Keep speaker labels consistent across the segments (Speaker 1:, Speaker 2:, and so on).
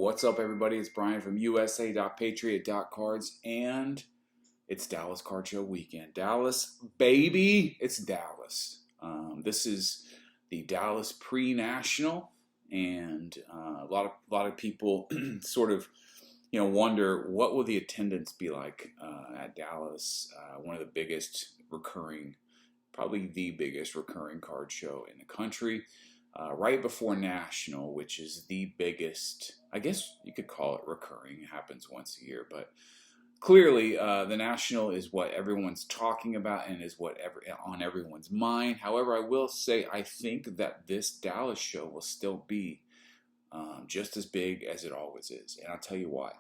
Speaker 1: What's up, everybody? It's Brian from USA.Patriot.Cards, and it's Dallas Card Show weekend. Dallas, baby! It's Dallas. This is the Dallas pre-national, and a lot of people sort of, wonder what will the attendance be like at Dallas, one of the biggest recurring, probably the biggest recurring card show in the country. Right before National, which is the biggest, I guess you could call it recurring. It happens once a year, but clearly the National is what everyone's talking about and is what on everyone's mind. However, I will say I think that this Dallas show will still be just as big as it always is, and I'll tell you why.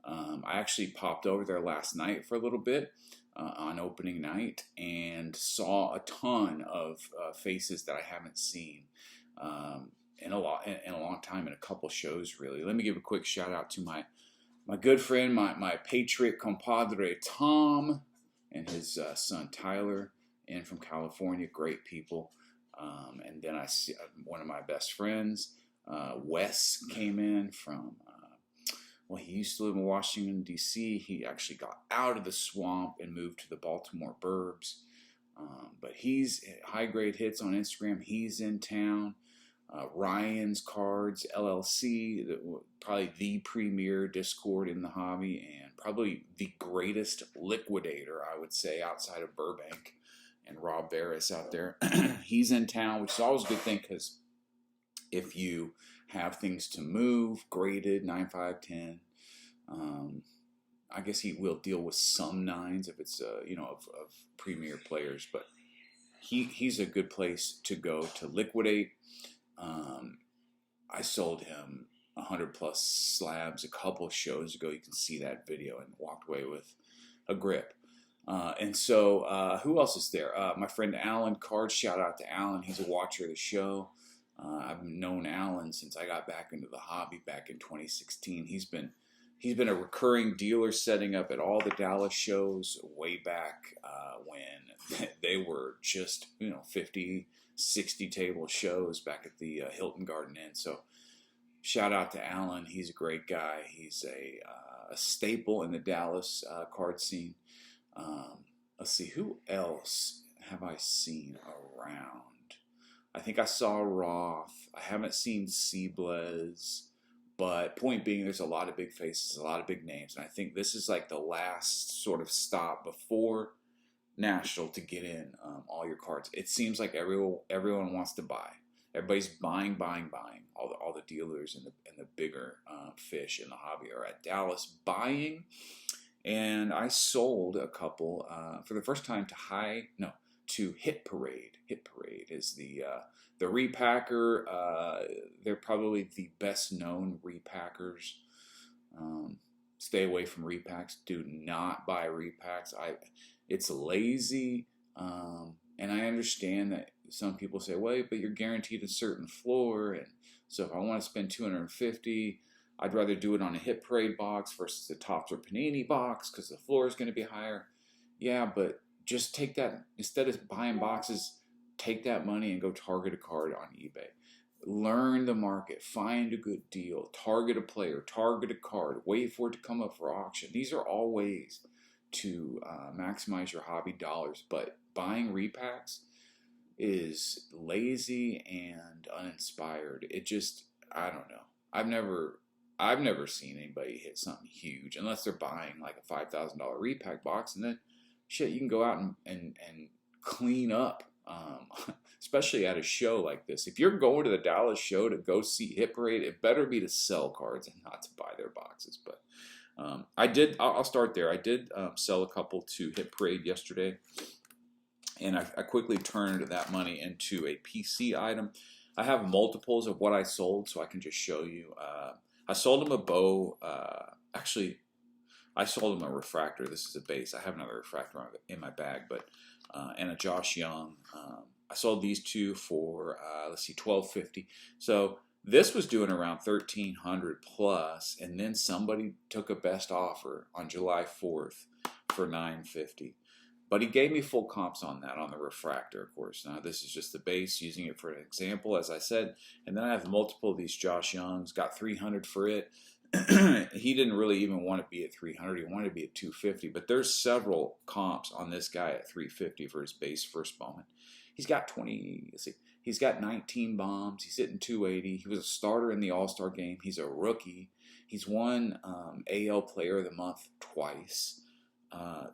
Speaker 1: I actually popped over there last night for a little bit on opening night and saw a ton of faces that I haven't seen in a long time, in a couple shows, really. Let me give a quick shout out to my good friend, my Patriot compadre Tom, and his son Tyler, in from California. Great people. And then I see one of my best friends, Wes, came in from. He used to live in Washington, D.C. He actually got out of the swamp and moved to the Baltimore burbs. But he's high grade hits on Instagram. He's in town. Ryan's Cards LLC, probably the premier Discord in the hobby, and probably the greatest liquidator, I would say, outside of Burbank and Rob Barris out there. He's in town, which is always a good thing, because if you have things to move, graded 9, 5, 10, I guess he will deal with some 9s if it's of premier players, but he's a good place to go to liquidate. I sold him 100 plus slabs a couple shows ago. You can see that video, and walked away with a grip. And so who else is there? My friend Alan Cards. Shout out to Alan. He's a watcher of the show. I've known Alan since I got back into the hobby back in 2016. He's been a recurring dealer, setting up at all the Dallas shows way back when they were just 50, 60 table shows back at the Hilton Garden Inn. So shout out to Alan. He's a great guy. He's a staple in the Dallas card scene. Let's see, who else have I seen around? I think I saw Roth. I haven't seen Seablez. But point being, there's a lot of big faces, a lot of big names. And I think this is like the last sort of stop before National to get in all your cards. It seems like everyone wants to buy. Everybody's buying. All the dealers and the bigger fish in the hobby are at Dallas buying. And I sold a couple for the first time to Hit Parade. Hit Parade is the repacker. They're probably the best known repackers. Stay away from repacks. Do not buy repacks. It's lazy, and I understand that some people say, "Wait, but you're guaranteed a certain floor," and so if I want to spend $250, I'd rather do it on a Hit Parade box versus the Topps or Panini box because the floor is going to be higher. Yeah, but just take that, instead of buying boxes, take that money and go target a card on eBay. Learn the market, find a good deal, target a player, target a card, wait for it to come up for auction. These are all ways to maximize your hobby dollars, but buying repacks is lazy and uninspired. It just, I don't know. I've never seen anybody hit something huge unless they're buying like a $5,000 repack box, and then shit, you can go out and clean up, especially at a show like this. If you're going to the Dallas show to go see Hit Parade, it better be to sell cards and not to buy their boxes. But I'll start there. I did sell a couple to Hit Parade yesterday, and I quickly turned that money into a PC item. I have multiples of what I sold, so I can just show you. I sold him a bow. Actually, I sold him a refractor. This is a base. I have another refractor in my bag, but and a Josh Young. I sold these two for $12.50. So this was doing around $1,300 plus, and then somebody took a best offer on July 4th for $9.50. But he gave me full comps on that, on the refractor, of course. Now, this is just the base, using it for an example, as I said. And then I have multiple of these Josh Youngs, got $300 for it. he didn't really even want to be at 300. He wanted to be at 250. But there's several comps on this guy at 350 for his base first Bowman. He's got 20. Let's see. He's got 19 bombs. He's hitting 280. He was a starter in the All-Star game. He's a rookie. He's won AL Player of the Month twice.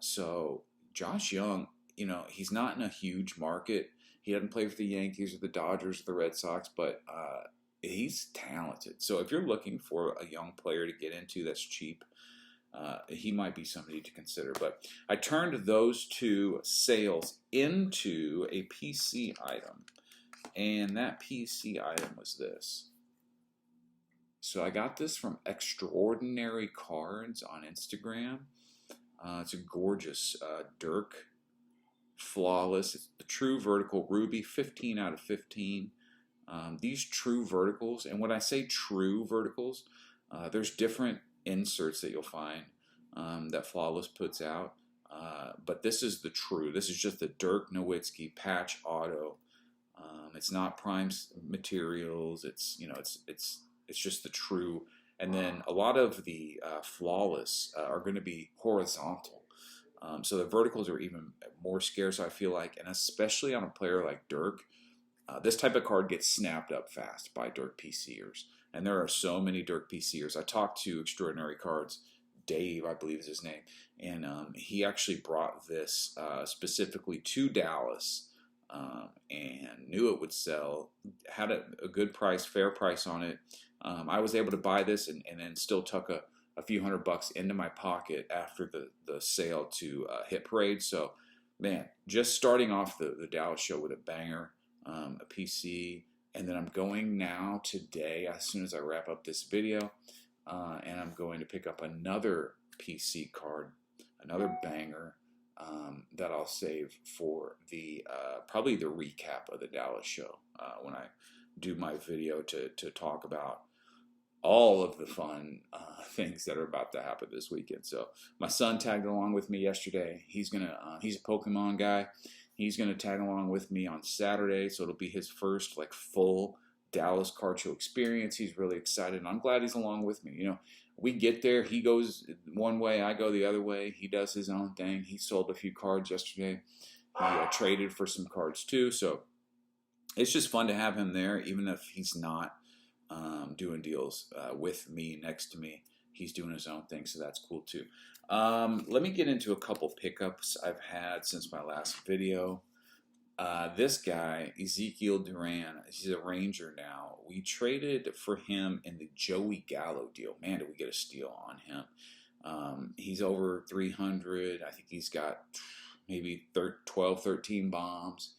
Speaker 1: So Josh Young, he's not in a huge market. He doesn't play for the Yankees or the Dodgers or the Red Sox, but he's talented. So if you're looking for a young player to get into that's cheap, he might be somebody to consider. But I turned those two sales into a PC item. And that PC item was this. So I got this from Extraordinary Cards on Instagram. It's a gorgeous Dirk Flawless. It's the True Vertical Ruby, 15 out of 15. These true verticals, and when I say true verticals, there's different inserts that you'll find that Flawless puts out. But this is the true. This is just the Dirk Nowitzki patch auto. It's not prime materials. It's just the true. And then a lot of the Flawless are going to be horizontal. So the verticals are even more scarce, I feel like, and especially on a player like Dirk. This type of card gets snapped up fast by Dirk PCers. And there are so many Dirk PCers. I talked to Extraordinary Cards, Dave, I believe is his name, and he actually brought this specifically to Dallas and knew it would sell, had a good price, fair price on it. I was able to buy this and then still tuck a few $100 into my pocket after the sale to Hit Parade. So, man, just starting off the Dallas show with a banger. A PC, and then I'm going now today as soon as I wrap up this video, and I'm going to pick up another PC card, another banger that I'll save for the probably the recap of the Dallas show when I do my video to talk about all of the fun things that are about to happen this weekend. So my son tagged along with me yesterday. He's a Pokemon guy. He's going to tag along with me on Saturday, so it'll be his first full Dallas card show experience. He's really excited, and I'm glad he's along with me. We get there, he goes one way, I go the other way. He does his own thing. He sold a few cards yesterday. He traded for some cards too, so it's just fun to have him there, even if he's not doing deals with me, next to me. He's doing his own thing, so that's cool too. Let me get into a couple pickups I've had since my last video. This guy, Ezekiel Duran, he's a Ranger now. We traded for him in the Joey Gallo deal. Man, did we get a steal on him. He's over 300. I think he's got maybe 12, 13 bombs.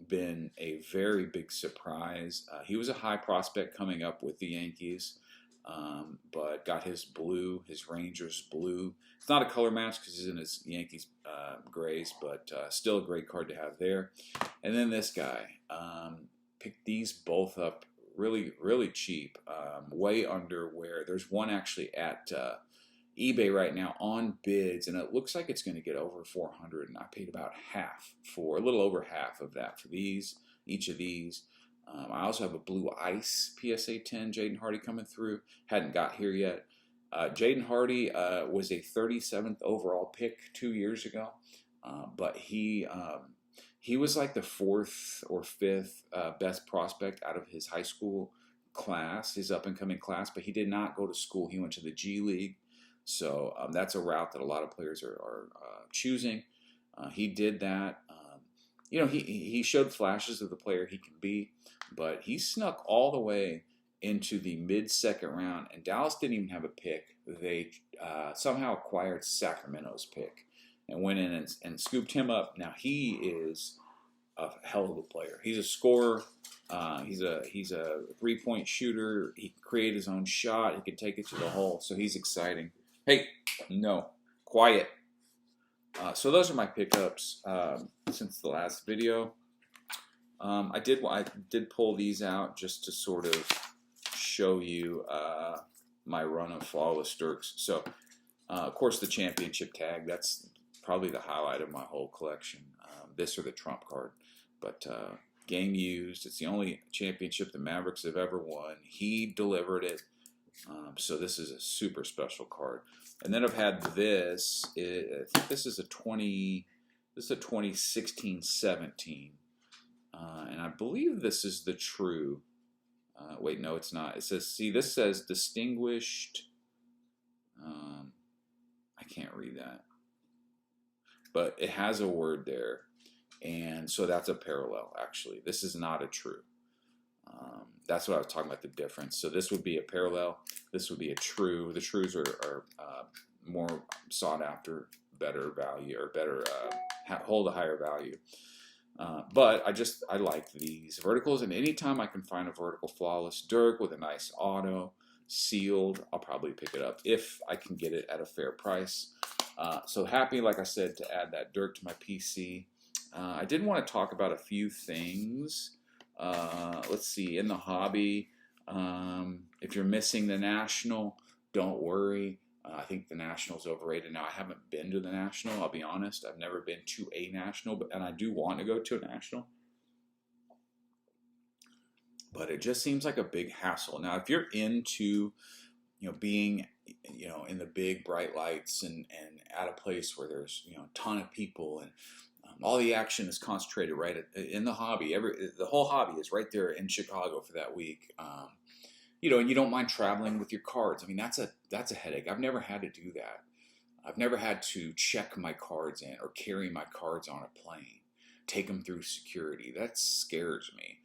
Speaker 1: Been a very big surprise. He was a high prospect coming up with the Yankees. But got his blue, his Rangers blue. It's not a color match because he's in his Yankees grays, but still a great card to have there. And then this guy, picked these both up really, really cheap, way under where there's one actually at eBay right now on bids, and it looks like it's going to get over 400, and I paid about a little over half of that for these, each of these. I also have a Blue Ice PSA 10 Jaden Hardy coming through. Hadn't got here yet. Jaden Hardy was a 37th overall pick 2 years ago, but he was like the 4th or 5th best prospect out of his high school class, his up-and-coming class, but he did not go to school. He went to the G League, so that's a route that a lot of players are choosing. He did that. He showed flashes of the player he can be, but he snuck all the way into the mid-second round, and Dallas didn't even have a pick. They somehow acquired Sacramento's pick and went in and scooped him up. Now, he is a hell of a player. He's a scorer. He's a three-point shooter. He can create his own shot. He can take it to the hole, so he's exciting. Hey, no, quiet. So those are my pickups since the last video. I did pull these out just to sort of show you my run of Flawless Dirks. So, of course, the championship tag, that's probably the highlight of my whole collection. This or the trump card. But game used. It's the only championship the Mavericks have ever won. He delivered it. So this is a super special card. And then I've had this. I think this is a 2016-17. And I believe this is the true. Wait, no, it's not. It says, see, this says distinguished. I can't read that. But it has a word there. And so that's a parallel, actually. This is not a true. That's what I was talking about, the difference. So this would be a parallel. This would be a true. The trues are more sought after, better value, or better, hold a higher value. But I like these verticals, and anytime I can find a vertical flawless Dirk with a nice auto sealed, I'll probably pick it up if I can get it at a fair price. So happy, like I said, to add that Dirk to my PC. I did want to talk about a few things. Let's see, in the hobby, if you're missing the National, don't worry. I think the National's overrated. Now, I haven't been to the National, I'll be honest. I've never been to a National, and I do want to go to a National. But it just seems like a big hassle. Now, if you're into, being, in the big bright lights and at a place where there's, a ton of people and all the action is concentrated right in the hobby. The whole hobby is right there in Chicago for that week. And you don't mind traveling with your cards. I mean, that's a headache. I've never had to do that. I've never had to check my cards in or carry my cards on a plane, take them through security. That scares me.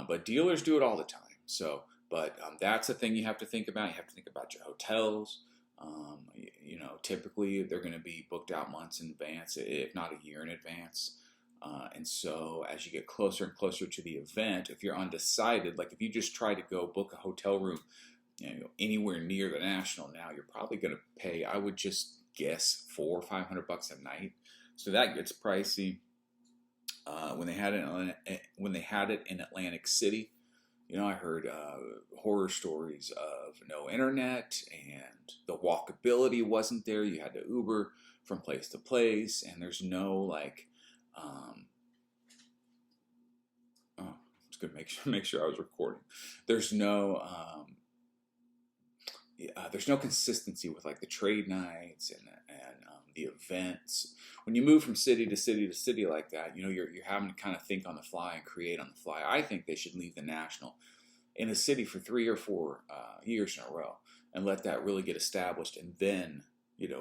Speaker 1: But dealers do it all the time. So, but that's a thing you have to think about. You have to think about your hotels. Typically they're going to be booked out months in advance, if not a year in advance. And so as you get closer and closer to the event, if you're undecided, like if you just try to go book a hotel room, anywhere near the National now, you're probably going to pay, I would just guess, $400 or $500 a night. So that gets pricey. When they had it in Atlantic City, I heard horror stories of no internet, and the walkability wasn't there. You had to Uber from place to place, and there's no it's good to make sure I was recording. There's no consistency with like the trade nights and the events. When you move from city to city to city like that, you're having to kind of think on the fly and create on the fly. I think they should leave the National in a city for 3 or 4 years in a row and let that really get established, and then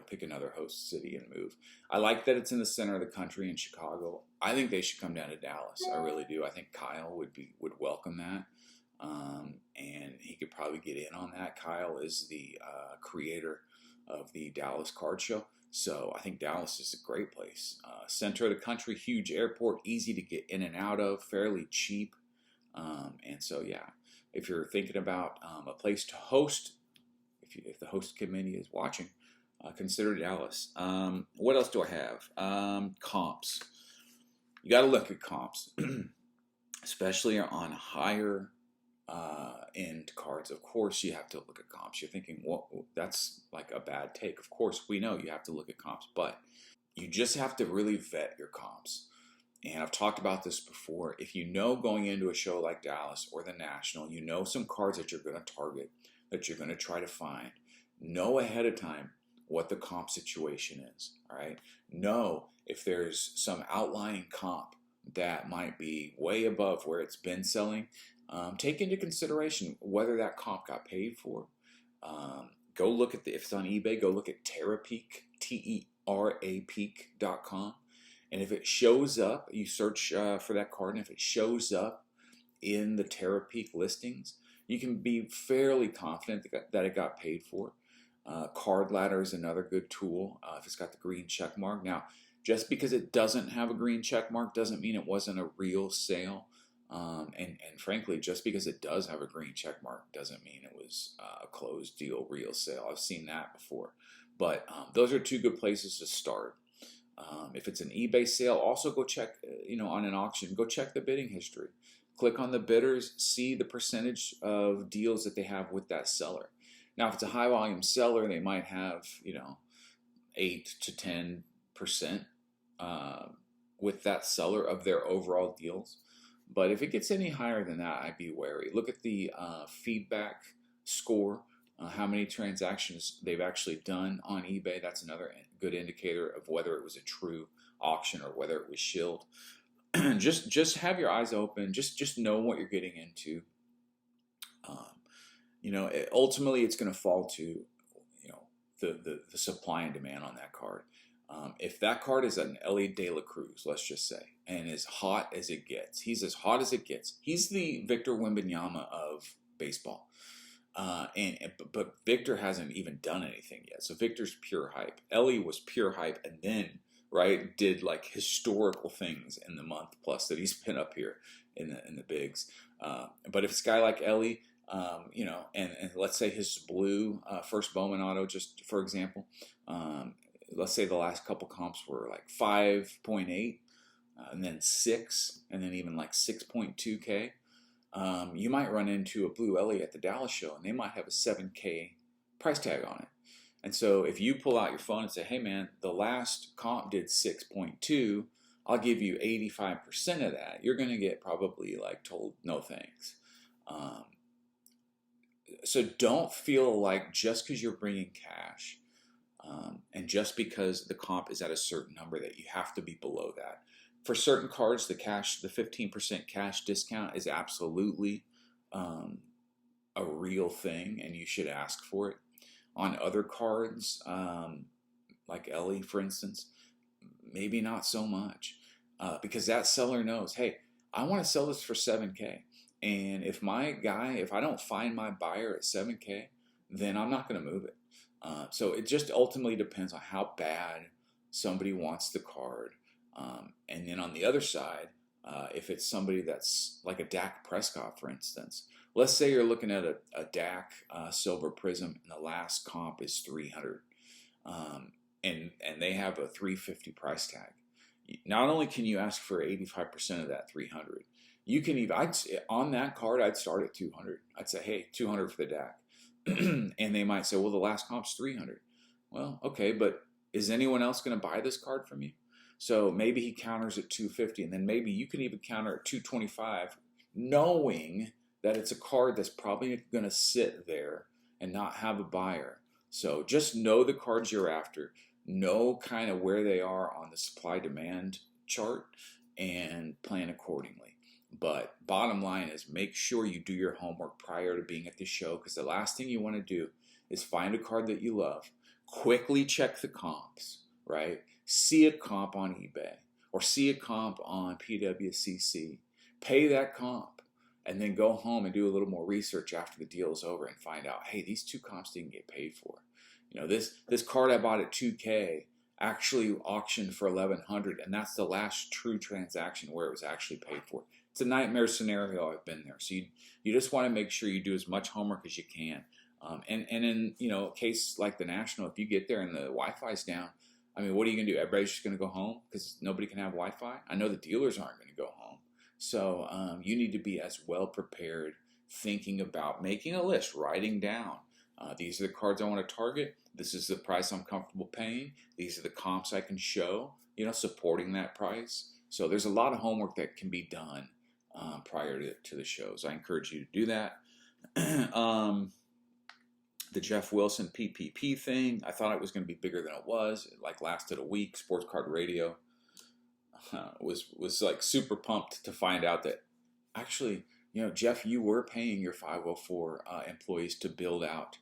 Speaker 1: pick another host city and move. I like that it's in the center of the country in Chicago. I think they should come down to Dallas. I really do. I think Kyle would welcome that, and he could probably get in on that. Kyle is the creator of the Dallas Card Show. So I think Dallas is a great place. Center of the country, huge airport, easy to get in and out of, fairly cheap. And so, yeah, if you're thinking about a place to host, if the host committee is watching, consider Dallas. What else do I have? Comps. You got to look at comps, especially on higher end cards. Of course, you have to look at comps. You're thinking, well, that's like a bad take. Of course, we know you have to look at comps, but you just have to really vet your comps. And I've talked about this before. If going into a show like Dallas or the National, some cards that you're going to target, that you're going to try to find, know ahead of time what the comp situation is. All right. Know if there's some outlying comp that might be way above where it's been selling. Take into consideration whether that comp got paid for. Go look at if it's on eBay, go look at TerraPeak, TERAPeak.com. And if it shows up, you search for that card, and if it shows up in the TerraPeak listings, you can be fairly confident that it got paid for. Card Ladder is another good tool if it's got the green check mark. Now, just because it doesn't have a green check mark doesn't mean it wasn't a real sale. And frankly, just because it does have a green check mark doesn't mean it was a closed deal, real sale. I've seen that before. But those are 2 good places to start. If it's an eBay sale, also go check, on an auction, go check the bidding history. Click on the bidders, see the percentage of deals that they have with that seller. Now, if it's a high volume seller, they might have, 8 to 10% with that seller of their overall deals. But if it gets any higher than that, I'd be wary. Look at the feedback score. how many transactions they've actually done on eBay. That's another good indicator of whether it was a true auction or whether it was shilled. Just have your eyes open. Just know what you're getting into. Um, ultimately, it's going to fall to the supply and demand on that card. If that card is an Ellie De La Cruz, let's just say, and as hot as it gets, he's as hot as it gets. He's the Victor Wembanyama of baseball. But Victor hasn't even done anything yet. So Victor's pure hype. Ellie was pure hype, and then did like historical things in the month plus that he's been up here in the bigs. But if it's a guy like Ellie, and let's say his blue first Bowman auto, just for example, let's say the last couple comps were like 5.8, and then 6, and then even like 6.2K. You might run into a blue Ellie at the Dallas show, and they might have a 7K price tag on it. And so if you pull out your phone and say, hey man, the last comp did 6.2, I'll give you 85% of that, you're going to get probably like told no thanks. So don't feel like just because you're bringing cash and just because the comp is at a certain number that you have to be below that. For certain cards, the 15% cash discount is absolutely a real thing, and you should ask for it. On other cards, like Ellie, for instance, maybe not so much, because that seller knows, hey, I want to sell this for 7K, and if I don't find my buyer at 7K, then I'm not going to move it. So it just ultimately depends on how bad somebody wants the card. And then on the other side, if it's somebody that's like a Dak Prescott, for instance, let's say you're looking at a Dak Silver Prism, and the last comp is 300, and they have a 350 price tag. Not only can you ask for 85% of that 300, you can even on that card I'd start at 200. I'd say, hey, 200 for the Dak, and they might say, well, the last comp's 300. Well, okay, but is anyone else going to buy this card from you? So maybe he counters at 250, and then maybe you can even counter at 225, knowing that it's a card that's probably going to sit there and not have a buyer. So just know the cards you're after, know kind of where they are on the supply-demand chart, and plan accordingly. But bottom line is, make sure you do your homework prior to being at the show, because the last thing you want to do is find a card that you love, quickly check the comps, right? See a comp on eBay or see a comp on PWCC, pay that comp, and then go home and do a little more research after the deal is over and find out, hey, these two comps didn't get paid for. This card I bought at 2K actually auctioned for 1,100, and that's the last true transaction where it was actually paid for. It's a nightmare scenario. I've been there. So you just want to make sure you do as much homework as you can. And in a case like the National, if you get there and the Wi-Fi's down, I mean, what are you going to do? Everybody's just going to go home because nobody can have Wi-Fi? I know the dealers aren't going to go home. So you need to be as well prepared, thinking about making a list, writing down. These are the cards I want to target. This is the price I'm comfortable paying. These are the comps I can show, supporting that price. So there's a lot of homework that can be done prior to the shows. I encourage you to do that. The Jeff Wilson PPP thing, I thought it was going to be bigger than it was. It lasted a week. Sports Card Radio was like super pumped to find out that actually, Jeff, you were paying your 504 employees to build out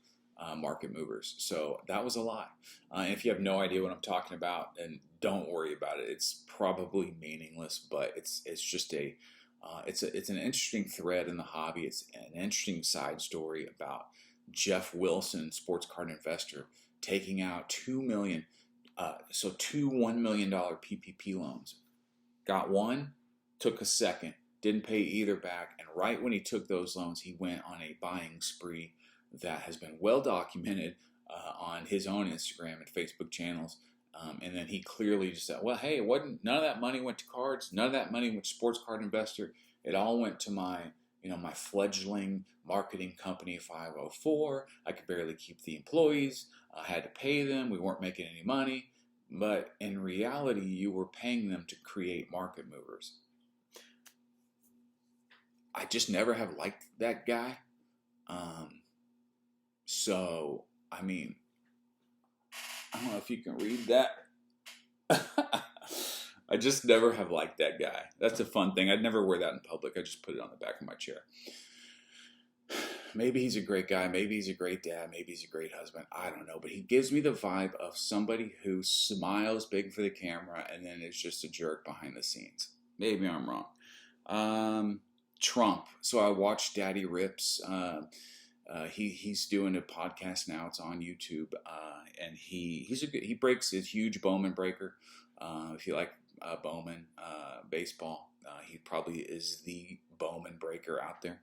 Speaker 1: market movers. So that was a lot. And if you have no idea what I'm talking about, then don't worry about it. It's probably meaningless, but it's just it's an interesting thread in the hobby. It's an interesting side story about Jeff Wilson, sports card investor, taking out $2 million, two $1 million PPP loans. Got one, took a second, didn't pay either back, and right when he took those loans, he went on a buying spree that has been well documented on his own Instagram and Facebook channels. And then he clearly just said, well, hey, it wasn't, none of that money went to cards, none of that money went to Sports Card Investor. It all went to my fledgling marketing company 504. I could barely keep the employees. I had to pay them. We weren't making any money. But in reality, you were paying them to create market movers. I just never have liked that guy. So, I mean, I don't know if you can read that. I just never have liked that guy. That's a fun thing. I'd never wear that in public. I just put it on the back of my chair. Maybe he's a great guy. Maybe he's a great dad. Maybe he's a great husband. I don't know. But he gives me the vibe of somebody who smiles big for the camera and then is just a jerk behind the scenes. Maybe I'm wrong. Trump. So I watched Daddy Rips. He's doing a podcast now. It's on YouTube, and he breaks his huge Bowman breaker. If you like Bowman baseball, he probably is the Bowman breaker out there.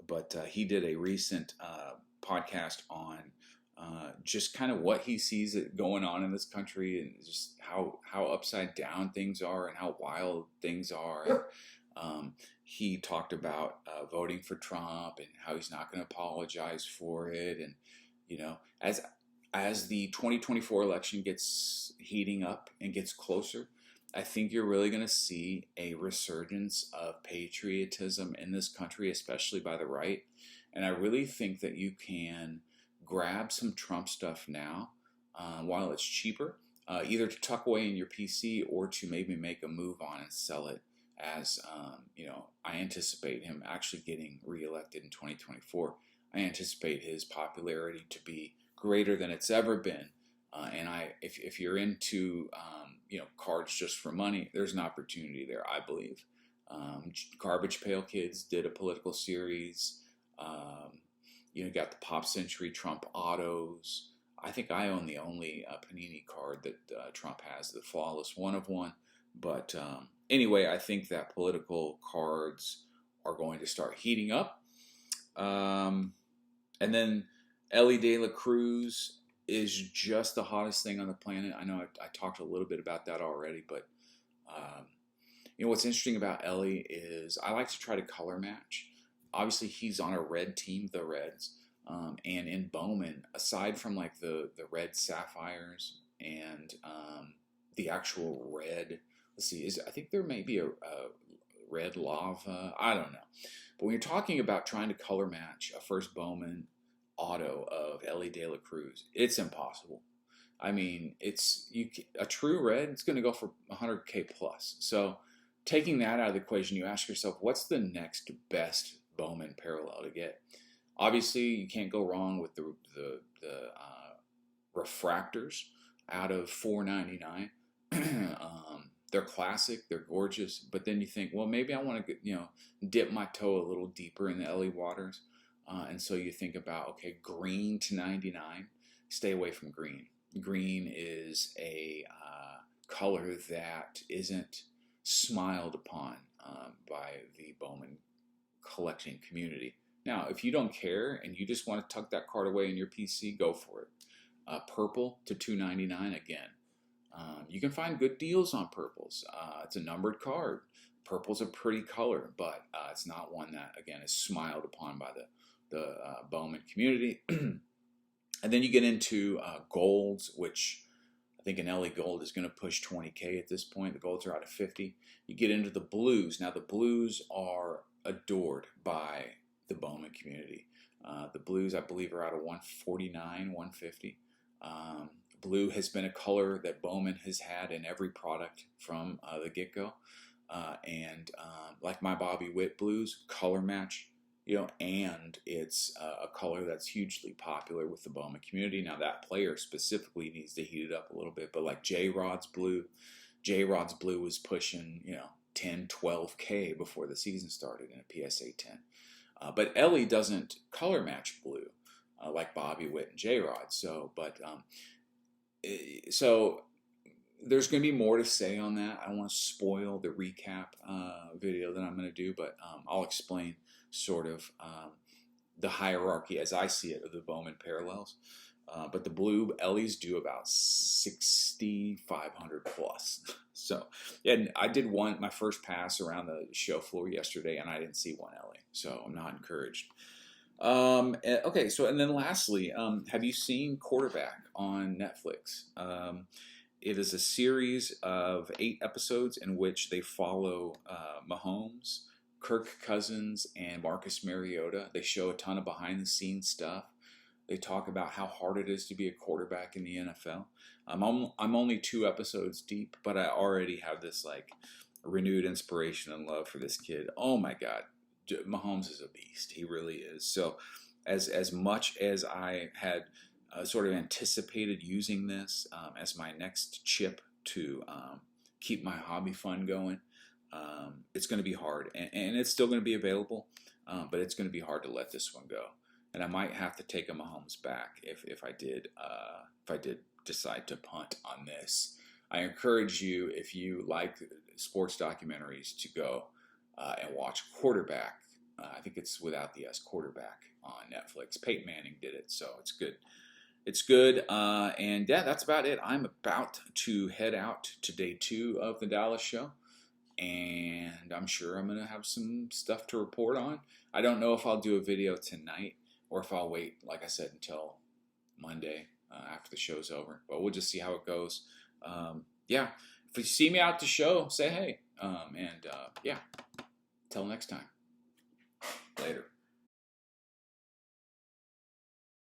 Speaker 1: But he did a recent podcast on just kind of what he sees going on in this country, and just how upside down things are and how wild things are. And, he talked about voting for Trump and how he's not going to apologize for it. And, you know, as the 2024 election gets heating up and gets closer, I think you're really going to see a resurgence of patriotism in this country, especially by the right. And I really think that you can grab some Trump stuff now while it's cheaper, either to tuck away in your PC or to maybe make a move on and sell it. As you know, I anticipate him actually getting reelected in 2024. I anticipate his popularity to be greater than it's ever been. And if you're into you know, cards just for money, there's an opportunity there, I believe. Garbage Pail Kids did a political series. You know, got the Pop Century Trump autos. I think I own the only Panini card that Trump has, the Flawless One of One. But anyway, I think that political cards are going to start heating up. And then Ellie De La Cruz is just the hottest thing on the planet. I know I talked a little bit about that already, but you know, what's interesting about Ellie is I like to try to color match. Obviously, he's on a red team, the Reds. And in Bowman, aside from like the red sapphires and the actual red, let's see, I think there may be a red lava. I don't know. But when you're talking about trying to color match a first Bowman auto of Ellie De La Cruz, it's impossible. I mean, a true red, it's going to go for 100K plus. So taking that out of the equation, you ask yourself, what's the next best Bowman parallel to get? Obviously, you can't go wrong with the refractors out of $4.99. They're classic, they're gorgeous, but then you think, well, maybe I want to, you know, dip my toe a little deeper in the Ellie waters, and so you think about, okay, green to 99. Stay away from green. Green is a color that isn't smiled upon by the Bowman collecting community. Now, if you don't care and you just want to tuck that card away in your PC, go for it. Purple to $2.99 again. You can find good deals on purples. It's a numbered card. Purple's a pretty color, but it's not one that, again, is smiled upon by the Bowman community. And then you get into golds, which I think an LA gold is going to push 20K at this point. The golds are out of 50. You get into the blues. Now, the blues are adored by the Bowman community. The blues, I believe, are out of 149, 150. Blue has been a color that Bowman has had in every product from the get-go. And like my Bobby Witt blues, color match, you know, and it's a color that's hugely popular with the Bowman community. Now, that player specifically needs to heat it up a little bit, but like J-Rod's blue was pushing, you know, 10, 12K before the season started in a PSA 10. But Ellie doesn't color match blue like Bobby Witt and J-Rod. So there's going to be more to say on that. I don't want to spoil the recap video that I'm going to do, but I'll explain sort of the hierarchy as I see it of the Bowman parallels. But the blue Ellies do about 6,500 plus. So, and I did my first pass around the show floor yesterday, and I didn't see one Ellie, so I'm not encouraged. Okay, so and then lastly, have you seen Quarterback on Netflix? It is a series of 8 episodes in which they follow Mahomes, Kirk Cousins, and Marcus Mariota. They show a ton of behind-the-scenes stuff. They talk about how hard it is to be a quarterback in the NFL. I'm only 2 episodes deep, but I already have this like renewed inspiration and love for this kid. Oh my God, Mahomes is a beast. He really is. So, as much as I had sort of anticipated using this as my next chip to keep my hobby fun going, it's going to be hard, and it's still going to be available, but it's going to be hard to let this one go. And I might have to take a Mahomes back if I did decide to punt on this. I encourage you, if you like sports documentaries, to go and watch Quarterback. I think it's without the S, Quarterback, on Netflix. Peyton Manning did it, so it's good. It's good, and yeah, that's about it. I'm about to head out to day 2 of the Dallas show, and I'm sure I'm going to have some stuff to report on. I don't know if I'll do a video tonight or if I'll wait, like I said, until Monday after the show's over. But we'll just see how it goes. Yeah, if you see me out at the show, say hey. Yeah, till next time.